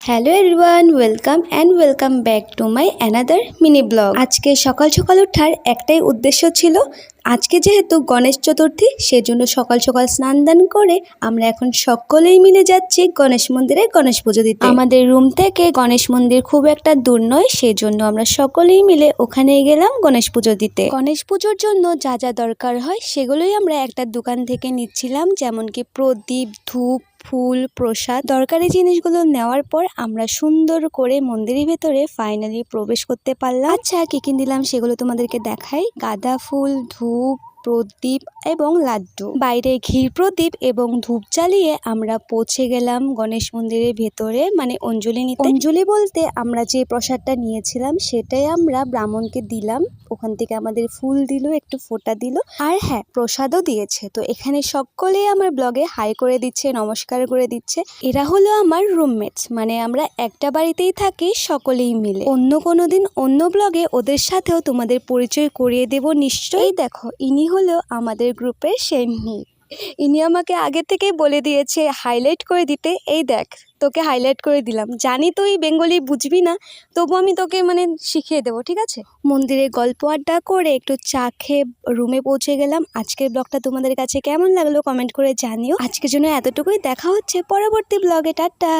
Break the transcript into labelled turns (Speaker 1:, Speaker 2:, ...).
Speaker 1: Hello everyone, welcome back to my another mini blog. আজকে সকাল সকাল ওঠার একটাই উদ্দেশ্য ছিল, আজকে যেহেতু গণেশ চতুর্থী, সেজন্য সকাল সকাল স্নান দান করে আমরা এখন সকলেই মিলে যাচ্ছি গণেশ মন্দিরে গণেশ পুজো দিতে। আমাদের রুম থেকে গণেশ মন্দির খুব একটা দূর নয়, সেজন্য আমরা সকলেই মিলে ওখানে গেলাম গণেশ পুজো দিতে। গণেশ পুজোর জন্য যা যা দরকার হয় সেগুলোই আমরা একটা দোকান থেকে নিচ্ছিলাম, যেমন কি প্রদীপ, ধূপ, ফুল, প্রসাদ। দরকারি জিনিসগুলো নেওয়ার পর আমরা সুন্দর করে মন্দিরের ভেতরে ফাইনালি প্রবেশ করতে পারলাম। আচ্ছা, কি দিলাম সেগুলো তোমাদেরকে দেখাই। গাঁদা ফুল, ধূপ, প্রদীপ এবং লাড্ডু। বাইরে ঘির প্রদীপ এবং ধূপ জ্বালিয়ে আমরা পৌঁছে গেলাম গণেশ মন্দিরের ভেতরে, মানে অঞ্জলি নিতে। অঞ্জলি বলতে আমরা যে প্রসাদটা নিয়েছিলাম সেটাই আমরা ব্রাহ্মণকে দিলাম। ওখান থেকে আমাদের ফুল দিল, একটু ফোঁটা দিল, আর হ্যাঁ, প্রসাদও দিয়েছে। তো এখানে সকলেই আমার ব্লগে হাই করে দিচ্ছে, নমস্কার করে দিচ্ছে। এরা হলো আমার রুমমেটস, মানে আমরা একটা বাড়িতেই থাকি সকলেই মিলে। অন্য কোনো দিন অন্য ব্লগে ওদের সাথেও তোমাদের পরিচয় করিয়ে দেব নিশ্চয়ই। দেখো, ইনি হলো আমাদের গ্রুপের সেই মেয়ে। ইনি আমাকে আগে থেকেই বলে দিয়েছে হাইলাইট করে দিতে। এই দেখ, তোকে হাইলাইট করে দিলাম। জানি তুই বেঙ্গলি বুঝবি না, তবু আমি তোকে শিখিয়ে দেবো, ঠিক আছে? মন্দিরে গল্প আড্ডা করে একটু চা খেয়ে রুমে পৌঁছে গেলাম। আজকের ব্লগটা তোমাদের কাছে কেমন লাগলো কমেন্ট করে জানিও। আজকের জন্য এতটুকুই, দেখা হচ্ছে পরবর্তী ব্লগে। টাটা।